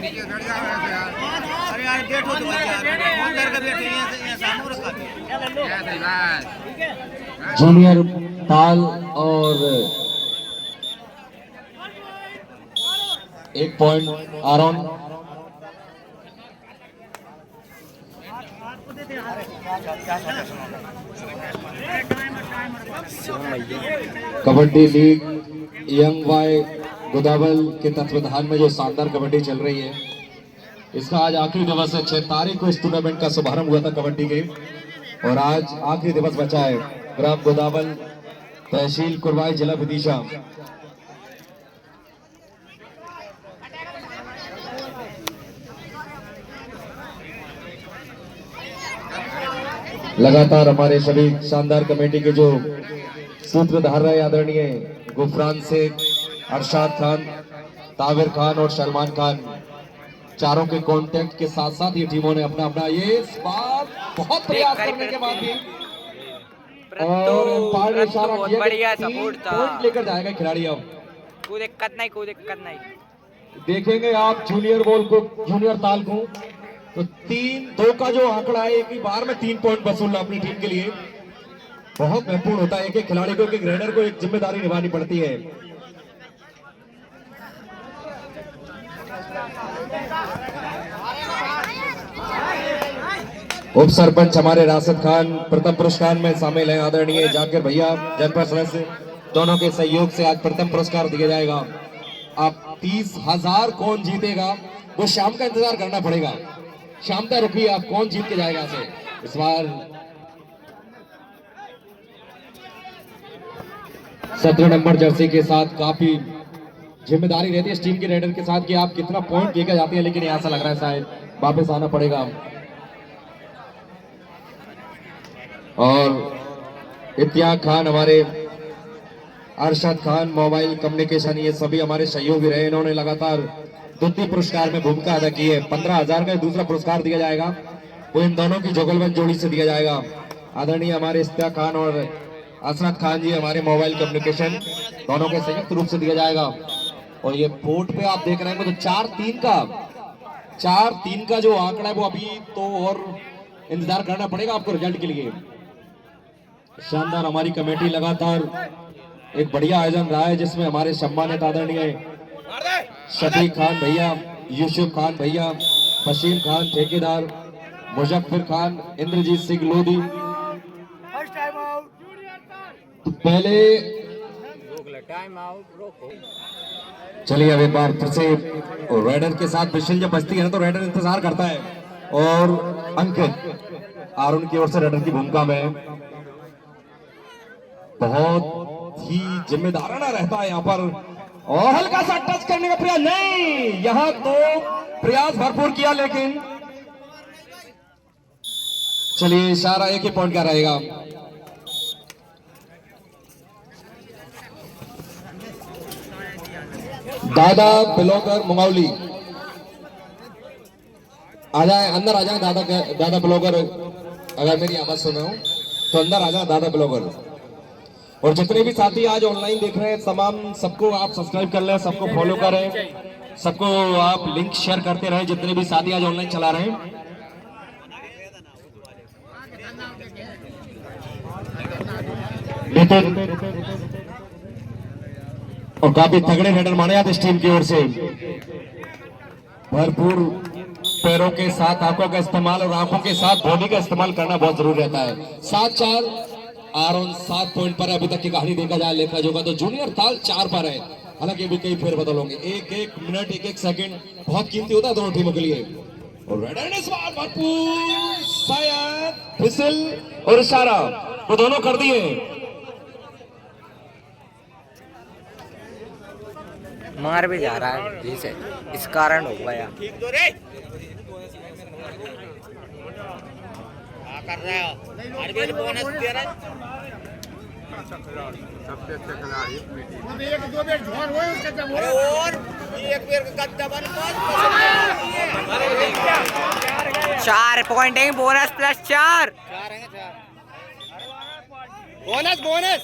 अरे यार बैठो तो फोन करके बैठे हैं सामू रखा जूनियर ताल और 1 पॉइंट आरोन। कबड्डी लीग यंग वाई गोदावल के तत्वाधान में जो शानदार कबड्डी चल रही है, इसका आज आखिरी दिवस है। 6 तारीख को इस टूर्नामेंट का शुभारंभ हुआ था कबड्डी के, और आज आखिरी दिवस बचा है। ग्राम गोदावल, तहसील कुरवाई, जिला विदिशा। लगातार हमारे सभी शानदार कमेटी के जो सूत्रधार रहे आदरणीय गुफरान शेख, अरशाद खान, ताविर खान और सलमान खान, चारों के कांटेक्ट के साथ साथ ये टीमों ने अपना अपना ये इस बार बहुत प्रयास करने के बाद भी और एम्पायर ने इशारा किया कि 3 पॉइंट लेकर जाएगा खिलाड़ी। अब कोई दिक्कत नहीं देखेंगे आप जूनियर बॉल को, जूनियर ताल को, तो 3-2 का जो आंकड़ा है, एक ही बार में 3 पॉइंट वसूलना अपनी टीम के लिए बहुत महत्वपूर्ण होता है। एक खिलाड़ी को, एक रेडर को एक जिम्मेदारी निभानी पड़ती है। उप सरपंच हमारे राशिद खान प्रथम पुरस्कार में शामिल हैं। आदरणीय जाकिर भैया जनपद सदस्य, दोनों के सहयोग से आज प्रथम पुरस्कार दिया जाएगा। अब 30,000 कौन जीतेगा वो शाम का इंतजार करना पड़ेगा। शाम तक रुकिए, आप कौन जीत के जाएगा से इस बार 17 नंबर जर्सी के साथ काफी जिम्मेदारी रहती है इस टीम के रेडर के साथ कि आप कितना पॉइंट लेकर जाते हैं, लेकिन ऐसा लग रहा है शायद वापस आना पड़ेगा। और इत्याग खान, हमारे अरशद खान, मोबाइल कम्युनिकेशन, ये सभी हमारे सहयोगी रहे। इन्होंने लगातार द्वितीय पुरस्कार में भूमिका अदा की है। 15,000 का दूसरा पुरस्कार दिया जाएगा, वो इन दोनों की जुगलबंद जोड़ी से दिया जाएगा। आदरणीय हमारे इत्याग खान और असरत खान जी, हमारे मोबाइल कम्युनिकेशन, दोनों के संयुक्त रूप से दिया जाएगा। और ये बोर्ड पे आप देख रहे हैं तो 4-3 का जो आंकड़ा है वो अभी तो और इंतजार करना पड़ेगा आपको रिजल्ट के लिए। शानदार हमारी कमेटी लगातार एक बढ़िया आयोजन रहा है, जिसमें हमारे सम्मानित आदरणीय शफीक खान भैया, यूसुफ खान भैया, बशीर खान ठेकेदार, मुजफ्फर खान, इंद्रजीत सिंह लोधी। तो पहले चलिए अब एक बार फिर से रेडर के साथ विशन जब बजती है ना तो रेडर इंतजार करता है, और अंकित आरुण की ओर से रेडर की भूमिका में बहुत ही जिम्मेदाराना रहता है यहाँ पर। और हल्का सा टच करने का प्रयास नहीं, यहाँ तो प्रयास भरपूर किया, लेकिन चलिए इशारा एक ही पॉइंट का रहेगा। दादा ब्लॉगर मंगौली आ जाए, अंदर आ जाए। दादा ब्लॉगर, अगर मेरी आवाज सुन रहे हो तो अंदर आ जाए दादा ब्लॉगर। और जितने भी साथी आज ऑनलाइन देख रहे हैं तमाम सबको आप सब्सक्राइब कर लें, सबको फॉलो करें, सबको आप लिंक शेयर करते रहें, जितने भी साथी आज ऑनलाइन चला रहे हैं। और काफी तगड़े रेडर माने जाते इस टीम की ओर से। भरपूर पैरों के साथ आंखों का इस्तेमाल और आंखों के साथ बॉडी का इस्तेमाल करना बहुत जरूरी रहता है। 7-4 आरोन 7 पॉइंट पर है। अभी तक की कहानी देखा जाए लेखा जोगा तो जूनियर ताल 4 पर है। हालांकि अभी कई फेरबदल होंगे, एक मिनट 1 सेकंड बहुत कीमती होता है दोनों टीमों के लिए। और रेडर ने इस बार भरपूर शायद फिसल और इशारा वो दोनों कर दिए। मार भी जा रहा है जिसे इस कारण हो गया। कर रहा है आरबीएल बोनस दे रहा है सबसे अच्छा खिलाड़ी। एक 2 बेर झोर हुए उसका जब और एक बेर गद्दा बन 4 पॉइंट है, बोनस प्लस 4 है 4 बोनस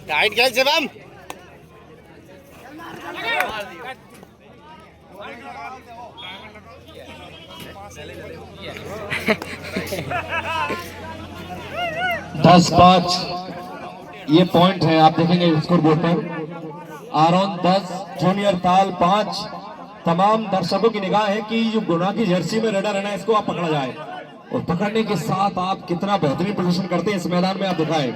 टाइट खेल शिवम। दस 5 ये पॉइंट है, आप देखेंगे स्कोर बोर्ड पर। आरोन 10, जूनियर ताल 5। तमाम दर्शकों की निगाह है कि जो गुना की जर्सी में रेडर है ना, इसको आप पकड़ा जाए, और पकड़ने के साथ आप कितना बेहतरीन प्रदर्शन करते हैं इस मैदान में आप दिखाए।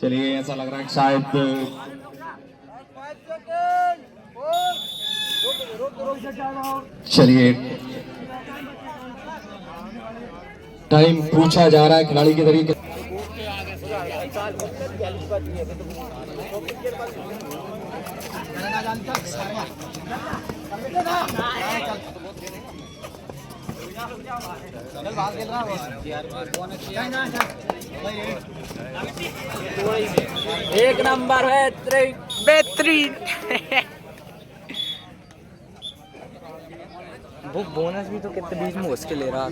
चलिए, ऐसा लग रहा है शायद चलिए टाइम पूछा जा रहा है खिलाड़ी के तरीके। एक नंबर है बेहतरीन। वो बोनस भी तो कितने बीच में उसके ले रहा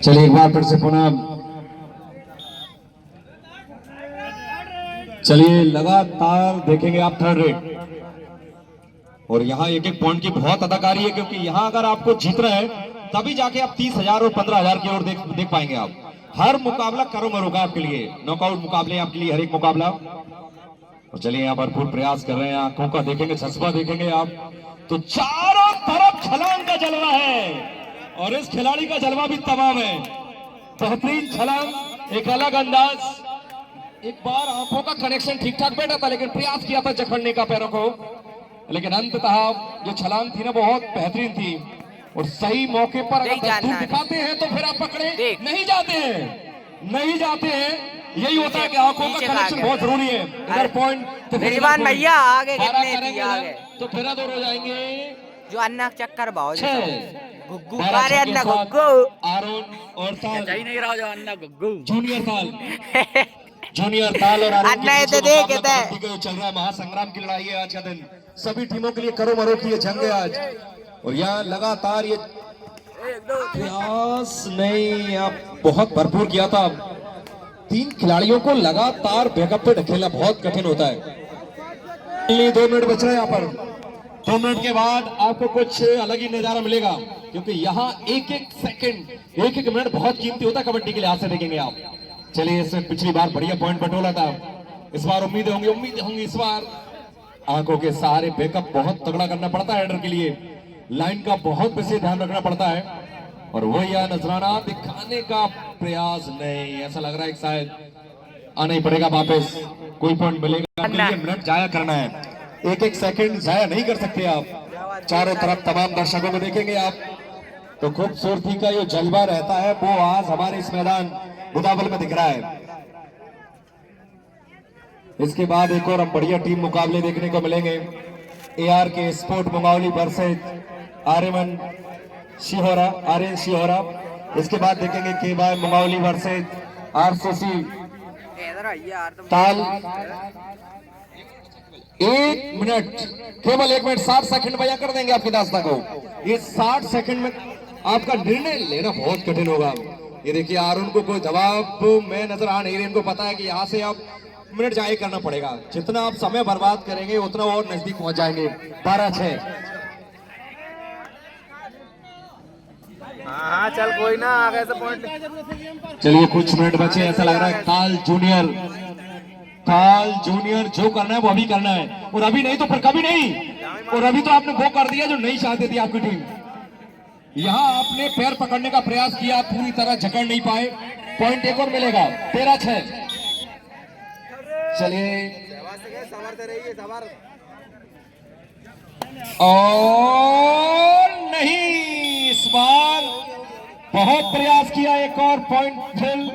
चलिए एक बार फिर से पुनः, चलिए लगातार देखेंगे आप थर्ड रेट, और यहाँ एक एक पॉइंट की बहुत अदाकारी है, क्योंकि यहाँ अगर आपको जीतना है तभी जाके आप 30,000 और 15,000 की ओर देख पाएंगे। आप हर मुकाबला करो मरो का आपके लिए, नॉकआउट मुकाबले आपके लिए, हर एक मुकाबला। और चलिए यहाँ भरपूर प्रयास कर रहे हैं, आंखों का देखेंगे, जज्बा देखेंगे आप तो चारों तरफ छलांग का जलवा है, और इस खिलाड़ी का जलवा भी तमाम है। बेहतरीन छलांग, एक अलग अंदाज। एक बार आंखों का कनेक्शन ठीक ठाक बैठा था, लेकिन प्रयास किया था जकड़ने का पैरों को, लेकिन अंततः जो छलांग थी ना बहुत बेहतरीन थी। और सही मौके पर अगर दस्तूर दिखाते हैं तो फिर आप पकड़े, नहीं जाते हैं, नहीं जाते हैं। यही होता है कि आंखों का कनेक्शन बहुत जरूरी है। इधर पॉइंट मेजबान भैया आगे कितने आगे तो फिर दूर हो जाएंगे। जो अन्ना चक्कर भाव गुग्गू अरे अन्ना गुग्गू आरोन और ताल नहीं रहा जो अन्ना गुग्गू जूनियर ताल जूनियर ताल और अन्ना ये तो देख चल रहा है, महासंग्राम की लड़ाई है आज का दिन, सभी टीमों के लिए करो मरो की ये जंग है आज। और यहाँ लगातार ये प्रयास नहीं, आप बहुत भरपूर किया था। 3 खिलाड़ियों को लगातार बैकअप पे ढकेलना बहुत कठिन होता है। 2 मिनट बच रहे हैं यहाँ पर, 2 मिनट के बाद आपको कुछ अलग ही नजारा मिलेगा, क्योंकि यहाँ एक एक सेकंड, एक एक मिनट बहुत कीमती होता है कबड्डी के लिहाज से, देखेंगे आप। चलिए, इसमें पिछली बार बढ़िया पॉइंट बटोला था, इस बार उम्मीदें होंगी इस बार। आंखों के सहारे बैकअप बहुत तगड़ा करना पड़ता है हेडर के लिए, लाइन का बहुत विशेष ध्यान रखना पड़ता है। और वो यह नजराना दिखाने का प्रयास नहीं, ऐसा लग रहा है शायद आना ही पड़ेगा वापस, कोई पॉइंट मिलेगा। मिनट जाया करना है, एक एक सेकंड जाया नहीं कर सकते आप। चारों तरफ तमाम दर्शकों को देखेंगे आप तो खूबसूरती का जो जलवा रहता है वो आज हमारे इस मैदान बुदावल में दिख रहा है। इसके बाद एक और हम बढ़िया टीम मुकाबले देखने को मिलेंगे। AR के स्पोर्ट मंगावली वर्सेस आर्यन शिहोरा। इसके बाद देखेंगे KY मंगावली वर्सेस RCC ताल। 1 मिनट, केवल 1 मिनट 60 सेकंड भैया कर देंगे आपकी दास्तां को। ये 60 सेकंड में आपका निर्णय लेना बहुत कठिन होगा। ये देखिए आरुण को कोई जवाब में नजर आ नहीं रहे, इनको पता है कि यहाँ से आप मिनट जाए करना पड़ेगा, जितना आप समय बर्बाद करेंगे उतना और नजदीक पहुंच जाएंगे। 12-6। हाँ चल कोई ना, आगे से पॉइंट। चलिए कुछ मिनट बचे, ऐसा लग रहा है ताल जूनियर जो करना है वो अभी करना है, और अभी नहीं तो फिर कभी नहीं। और अभी तो आपने वो कर दिया जो नहीं चाहती थी आपकी टीम। यहाँ आपने पैर पकड़ने का प्रयास किया, पूरी तरह जकड़ नहीं पाए। पॉइंट एक और मिलेगा। 13-6। चलिए और नहीं, इस बार बहुत प्रयास किया, एक और पॉइंट फेल।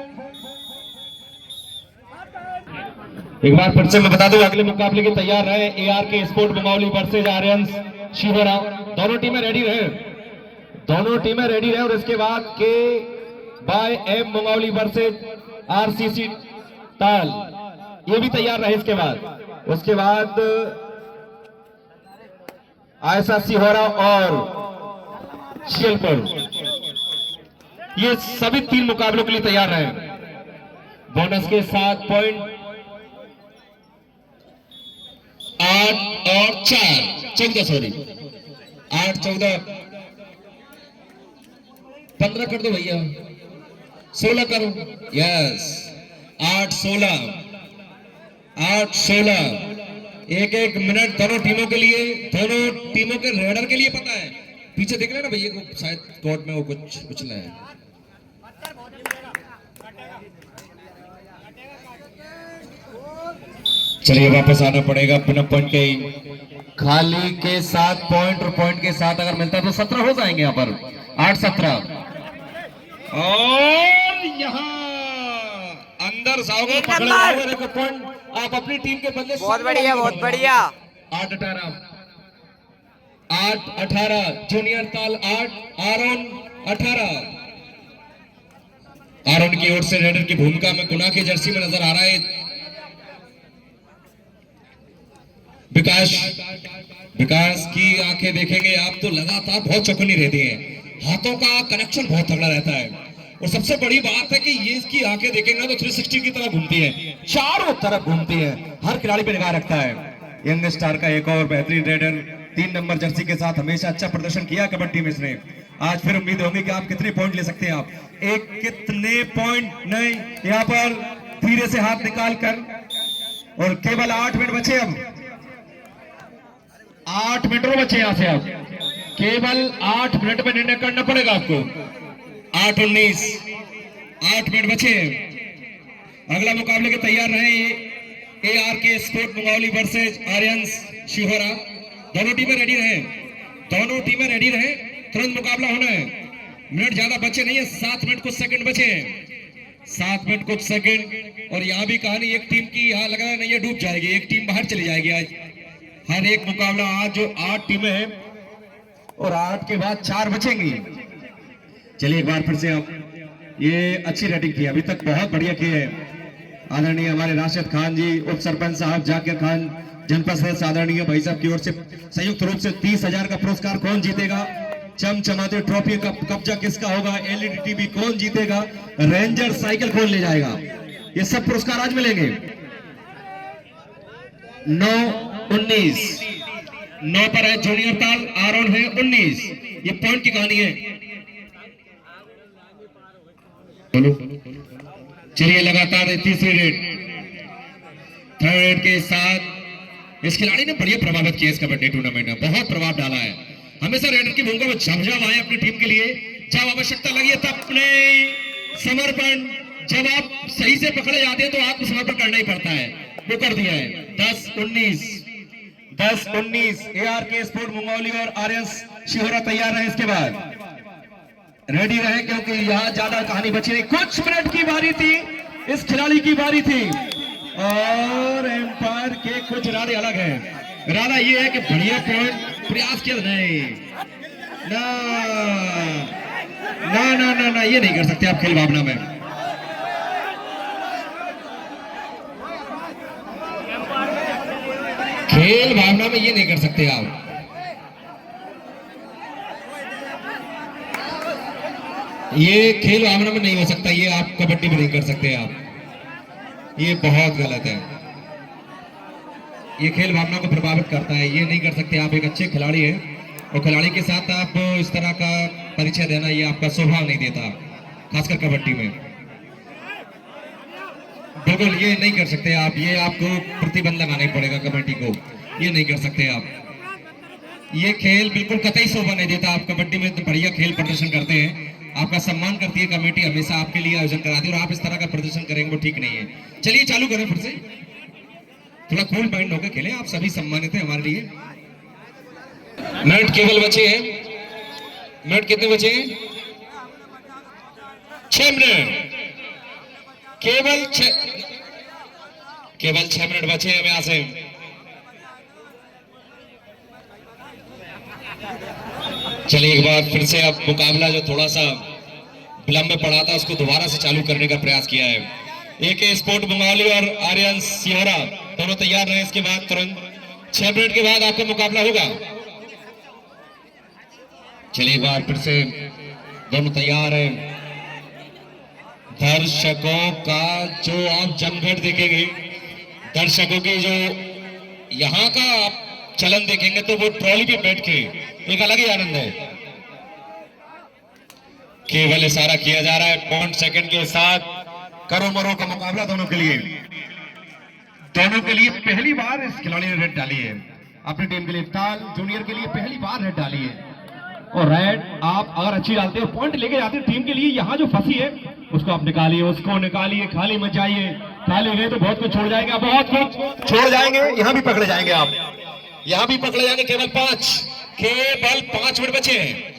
एक बार फिर से मैं बता दूं, अगले मुकाबले के तैयार रहे एआर के स्पोर्ट बंगाली वर्सेज आर्यंस शिवरा। दोनों टीमें रेडी रहे, दोनों टीमें रेडी रहे। और इसके बाद के by M Bengali versus RCC ताल, ये भी तैयार रहे। उसके बाद आयसा सिहोरा और शियलपुर, ये सभी 3 मुकाबलों के लिए तैयार रहे। बोनस के 7 पॉइंट, 8 और 4 14, सॉरी 8 14 15 कर दो भैया, 16 करो। यस, 8 16 8 16, एक मिनट दोनों टीमों के लिए, दोनों टीमों के रेडर के लिए। पता है पीछे देख रहे ना भैया को, शायद कोर्ट में वो कुछ उछला है। चलिए वापस आना पड़ेगा बिना पॉइंट के ही, खाली के 7 पॉइंट और पॉइंट के 7 अगर मिलता है तो 17 हो जाएंगे यहाँ पर। 8 17 और यहाँ अंदर जाओगे, पकड़े जाओगे, देखो पॉइंट आप अपनी टीम के बदले। बहुत बढ़िया, बहुत बढ़िया। 8 18 जूनियर ताल 8, आरोन 18। आरोन की ओर से रेडर की भूमिका में गुना की जर्सी में नजर आ रहा है विकास की आंखें देखेंगे आप तो लगातार बहुत चौकन्नी रहती हैं, हाथों का कनेक्शन बहुत तगड़ा रहता है। और सबसे बड़ी बात है कि ये इसकी आंखें देखेंगे तो 360 की तरह घूमती है, चारों तरफ घूमती है, हर खिलाड़ी पे निगाह रखता है। यंग स्टार का एक और बेहतरीन रेडर 3 नंबर जर्सी के साथ हमेशा अच्छा प्रदर्शन किया कबड्डी में इसने। आज फिर उम्मीद होगी कि आप कितने पॉइंट ले सकते हैं। आप एक कितने पॉइंट नहीं, यहाँ पर धीरे से हाथ निकाल कर, और केवल 8 मिनट बचे। अब 8 मिनट बचे यहाँ से, अब केवल 8 मिनट में निर्णय करना पड़ेगा आपको। 8 19, 8 मिनट बचे। अगला मुकाबले के तैयार रहे एआर के स्पोर्ट बंगाली वर्सेज आर्यंस शिहोरा। दोनों टीमें रेडी रहे, दोनों टीमें रेडी रहे, तुरंत मुकाबला होना है। मिनट ज्यादा बचे नहीं है, 7 मिनट कुछ सेकंड बचे, 7 मिनट कुछ सेकंड। और यहाँ भी कहानी एक टीम की यहाँ लग रहा है नहीं है डूब जाएगी, एक टीम बाहर चली जाएगी। आज हर एक मुकाबला, आज जो 8 टीमें हैं और 8 के बाद 4 बचेंगी। चलिए एक बार फिर से आप, ये अच्छी रेटिंग थी, अभी तक बहुत बढ़िया की है। आदरणीय हमारे राशिद खान जी, उप सरपंच साहब जाकिर खान, जनपद सदस्य आदरणीय भाई साहब की ओर से संयुक्त रूप से 30,000 का पुरस्कार। कौन जीतेगा? चमचमाते ट्रॉफी का कब्जा किसका होगा? एलईडी टीवी कौन जीतेगा? रेंजर साइकिल कौन ले जाएगा? ये सब पुरस्कार आज मिलेंगे। 9 19 9 पर है जूनियर ताल, आरोन है 19। ये पॉइंट की कहानी है। चलिए लगातार तीसरी रेड, थर्ड रेड के साथ इस खिलाड़ी ने बढ़िया प्रभावित किया इस कबड्डी टूर्नामेंट में, बहुत प्रभाव डाला है। हमेशा रेडर की भूमिका में झमझम आए अपनी टीम के लिए, जब आवश्यकता लगी है तब अपने समर्पण, जब आप सही से पकड़े जाते हैं तो आत्मसमर्पण करना ही पड़ता है, वो कर दिया है। 10 19 एआर के स्पोर्ट मंगोली और आर्यस शिहोरा तैयार रहे, इसके बाद रेडी रहे, क्योंकि यहाँ ज्यादा कहानी बची नहीं। कुछ मिनट की बारी थी, इस खिलाड़ी की बारी थी, और एम्पायर के कुछ इरादे अलग हैं। इरादा ये है कि बढ़िया पॉइंट प्रयास किया, नहीं ना ना ना ना ना, ये नहीं कर सकते आप खेल भावना में। खेल भावना में ये नहीं कर सकते आप। ये खेल भावना में नहीं हो सकता, ये आप कबड्डी में नहीं कर सकते आप, ये बहुत गलत है। ये खेल भावना को प्रभावित करता है, ये नहीं कर सकते आप। एक अच्छे खिलाड़ी हैं और खिलाड़ी के साथ आप इस तरह का परिचय देना, ये आपका स्वभाव नहीं देता, खासकर कबड्डी में। बिल्कुल ये नहीं कर सकते आप, ये आपको प्रतिबंध लगाना ही पड़ेगा कबड्डी को, ये नहीं कर सकते आप। ये खेल बिल्कुल कतई शोभा नहीं देता। आप कबड्डी में बढ़िया खेल प्रदर्शन करते हैं, आपका सम्मान करती है कमेटी, हमेशा आपके लिए आयोजन कराती है, और आप इस तरह का प्रदर्शन करेंगे वो ठीक नहीं है। चलिए चालू करें फिर से, थोड़ा कूल माइंड होकर खेलें, आप सभी सम्मानित हैं हमारे लिए। मिनट केवल बचे हैं। मिनट कितने बचे हैं? 6 मिनट। केवल 6 मिनट बचे हैं यहां से। चलिए एक बार फिर से अब मुकाबला जो थोड़ा सा विलंब में पड़ा था उसको दोबारा से चालू करने का प्रयास किया है। AK स्पोर्ट बंगाली और आर्यन सिहोरा दोनों तैयार रहे। इसके बाद तुरंत 6 मिनट के बाद आपका मुकाबला होगा। चलिए एक बार फिर से दोनों तैयार हैं। दर्शकों का जो आप जमघट देखेंगे, दर्शकों की जो यहाँ का आप चलन देखेंगे तो वो ट्रॉली पे बैठ के एक अलग ही आनंद है। केवल इशारा किया जा रहा है 0.5 सेकंड के साथ। करो मरो का मुकाबला दोनों के लिए। दोनों के लिए पहली बार इस खिलाड़ी ने रेड डाली है। अपनी टीम के लिए ताल जूनियर के लिए पहली बार रेड डाली है। और रेड आप अगर अच्छी डालते हो पॉइंट लेके जाते हो टीम के लिए। यहाँ जो फंसी है उसको आप निकालिए, उसको निकालिए, खाली मत जाइए। खाली गए तो बहुत कुछ छोड़ जाएंगे, आप बहुत कुछ छोड़ जाएंगे। यहाँ भी पकड़े जाएंगे आप, यहाँ भी पकड़े जाएंगे। केवल 5 मिनट बचे हैं।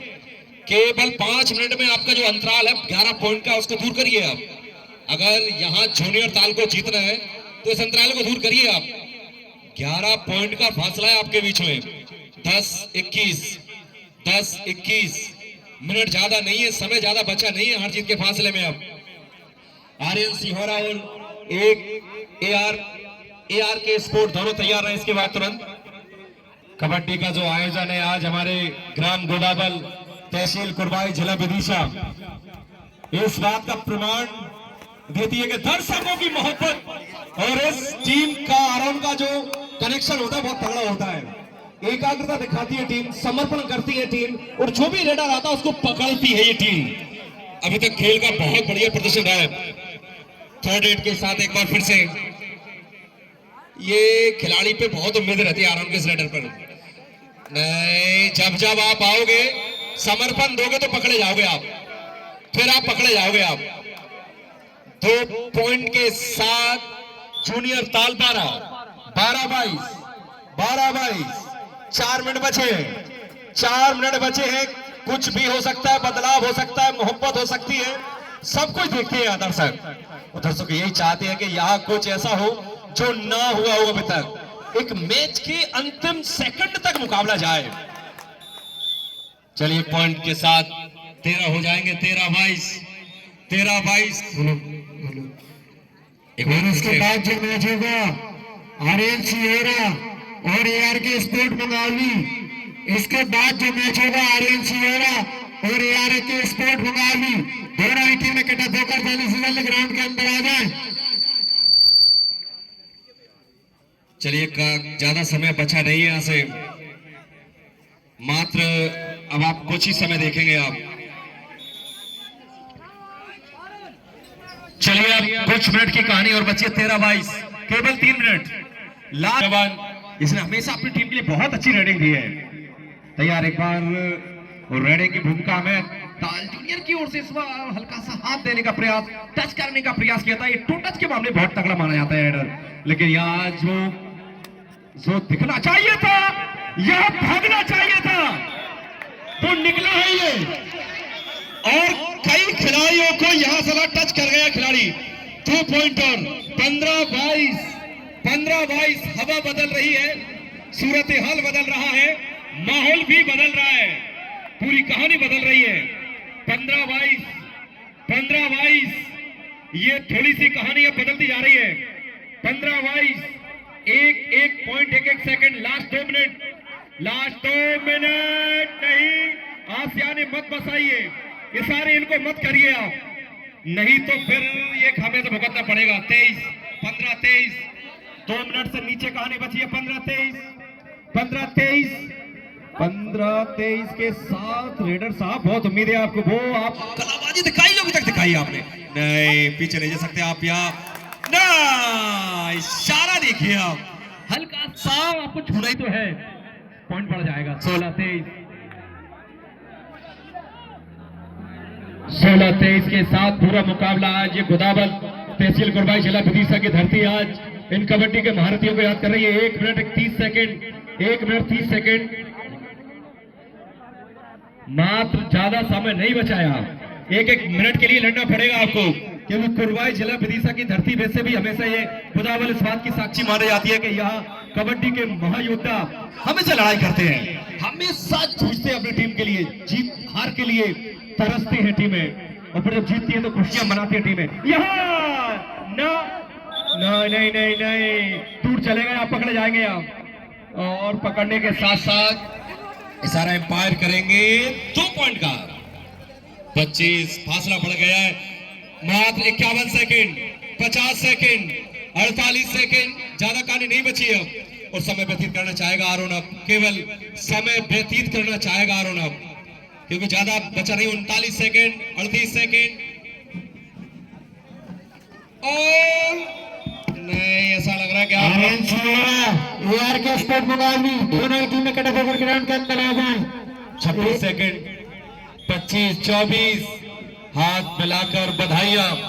केवल 5 मिनट में आपका जो अंतराल है 11 पॉइंट का उसको दूर करिए आप। अगर यहाँ जूनियर ताल को जीतना है तो इस अंतराल को दूर करिए आप। 11 पॉइंट का फासला है आपके बीच में। 10-21 मिनट ज्यादा नहीं है, समय ज्यादा बचा नहीं है हर जीत के फासले में। अब आर्यन सिहोरा और एक AR के स्पोर्ट दोनों तैयार रहे। इसके बाद तुरंत कबड्डी का जो आयोजन है आज हमारे ग्राम गोदाबल तहसील कुरबाई जिला विदिशा इस बात का प्रमाण देती है कि दर्शकों की मोहब्बत और इस टीम का आराम का जो कनेक्शन होता है बहुत तगड़ा होता है। एकाग्रता दिखाती है टीम, समर्पण करती है टीम और जो भी रेडर आता है उसको पकड़ती है ये टीम। अभी तक खेल का बहुत बढ़िया प्रदर्शन रहा है। थर्ड एड के साथ एक बार फिर से ये खिलाड़ी पे बहुत उम्मीद रहती है आराम के इस रेडर पर। नहीं, जब आप आओगे समर्पण दोगे तो पकड़े जाओगे आप, फिर आप पकड़े जाओगे आप। 2 पॉइंट के साथ जूनियर ताल 12-22 4 मिनट बचे हैं। 4 मिनट बचे हैं। कुछ भी हो सकता है, बदलाव हो सकता है, मोहब्बत हो सकती है, सब कुछ देखते हैं दर्शक। दर्शक यही चाहते हैं कि यहाँ कुछ ऐसा हो जो ना हुआ हो अभी तक। एक मैच के अंतिम सेकंड तक मुकाबला जाए। चलिए पॉइंट के साथ 13 हो जाएंगे। 13-22 इसके बाद जो मैच होगा आर्यन सिहोरा और AR के स्पोर्ट बंगाली। इसके बाद जो मैच होगा आर्यन सिहोरा और AR के स्पोर्ट बंगाली। दोनों ही टीम इकट्ठा होकर जल्दी से जल्दी ग्राउंड के अंदर आ जाए। चलिए ज्यादा समय बचा नहीं है यहाँ से, मात्र अब आप कुछ ही समय देखेंगे आप। चलिए अब कुछ मिनट की कहानी और बची है। 13-22 केवल 3 मिनट। लास्ट जवान इसने हमेशा अपनी टीम के लिए बहुत अच्छी रेडिंग दी है। तैयार एक बार और रेडिंग की भूमिका में ताल जूनियर की ओर से इस बार हल्का सा हाथ देने का प्रयास, टच करने का प्रयास किया था। ये टू टच के मामले बहुत तगड़ा माना जाता है हेडर, लेकिन यहाँ जो दिखना चाहिए था, यह भागना चाहिए था, तो निकला है ये। और कई खिलाड़ियों को यहां से टच कर गया खिलाड़ी। 2 पॉइंटर। 15-22 हवा बदल रही है, सूरत हाल बदल रहा है, माहौल भी बदल रहा है, पूरी कहानी बदल रही है। 15-22 ये थोड़ी सी कहानी अब बदलती जा रही है। 15-22 एक पॉइंट 1 सेकंड। लास्ट 2 मिनट नहीं, आसियाने मत बसाइए, इशारे इनको मत करिए आप, नहीं तो फिर ये हमें तो भुगतना पड़ेगा। 15-23 2 मिनट से नीचे कहानी बची है। 15-23 के साथ रेडर साहब बहुत उम्मीद है आपको। वो आप कलाबाजी दिखाई जो अभी तक दिखाई आपने नहीं, पीछे नहीं जा सकते आप यहाँ ना। इशारा देखिए आप, हल्का सा आपको छूना ही तो है, पॉइंट बढ़ जाएगा। 16-23 के साथ पूरा मुकाबला आज ये गोदाबल तहसील कुरबाई जिला विदिशा की धरती आज इन कबड्डी के महारथियों को याद कर रही है। 1 मिनट 30 सेकंड। मात्र ज्यादा समय नहीं बचाया, एक एक मिनट के लिए लड़ना पड़ेगा आपको, क्योंकि कुरवाई जिला विदिशा की धरती वैसे भी हमेशा ये खुदावल इस बात की साक्षी मानी जाती है कि यहाँ कबड्डी के महायोद्धा हमेशा लड़ाई करते हैं, हमेशा जूझते हैं अपनी टीम के लिए, जीत हार के लिए तरसते हैं टीमें, और फिर जब जीतती है तो खुशियां मनाती है टीमें। यहाँ ना नहीं नहीं नहीं टूट चलेगा, आप पकड़े जाएंगे आप, और पकड़ने के साथ साथ इशारा एम्पायर करेंगे 2 पॉइंट का। 25 फासला बढ़ गया है, मात्र 51 सेकंड, 50 सेकंड, 48 सेकंड, ज्यादा कहानी नहीं बची है और समय व्यतीत करना चाहेगा आरोन, अब केवल समय व्यतीत करना चाहेगा आरोन अब, क्योंकि ज्यादा बचा नहीं। 39 सेकंड, 38 सेकंड, और नहीं, ऐसा लग रहा है कि आर्यन सियोरा एआर के स्पोर्ट मुकाबले दोनों टीम में कट ऑफ ग्राउंड के अंदर आ जाए। 26 सेकंड, 25, 24, हाथ मिलाकर बधाइयां।